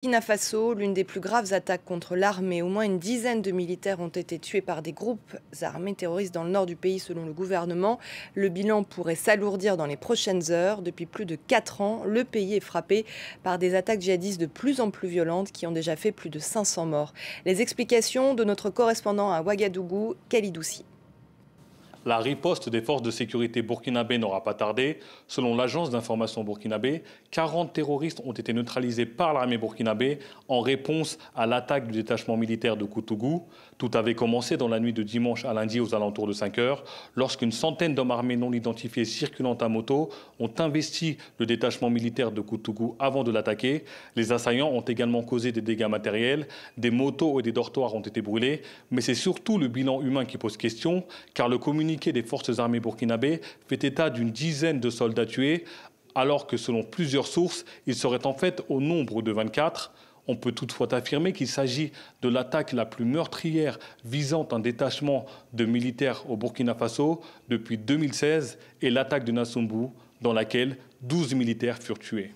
Burkina Faso, l'une des plus graves attaques contre l'armée. Au moins une dizaine de militaires ont été tués par des groupes armés terroristes dans le nord du pays, selon le gouvernement. Le bilan pourrait s'alourdir dans les prochaines heures. Depuis plus de 4 ans, le pays est frappé par des attaques djihadistes de plus en plus violentes qui ont déjà fait plus de 500 morts. Les explications de notre correspondant à Ouagadougou, Kalidoussi. La riposte des forces de sécurité burkinabé n'aura pas tardé. Selon l'agence d'information burkinabé, 40 terroristes ont été neutralisés par l'armée burkinabé en réponse à l'attaque du détachement militaire de Koutougou. Tout avait commencé dans la nuit de dimanche à lundi aux alentours de 5 heures, lorsqu'une centaine d'hommes armés non identifiés circulant à moto ont investi le détachement militaire de Koutougou avant de l'attaquer. Les assaillants ont également causé des dégâts matériels, des motos et des dortoirs ont été brûlés, mais c'est surtout le bilan humain qui pose question, car le communiqué des forces armées burkinabé fait état d'une dizaine de soldats tués, alors que selon plusieurs sources, ils seraient en fait au nombre de 24. On peut toutefois affirmer qu'il s'agit de l'attaque la plus meurtrière visant un détachement de militaires au Burkina Faso depuis 2016 et l'attaque de Nassambou, dans laquelle 12 militaires furent tués.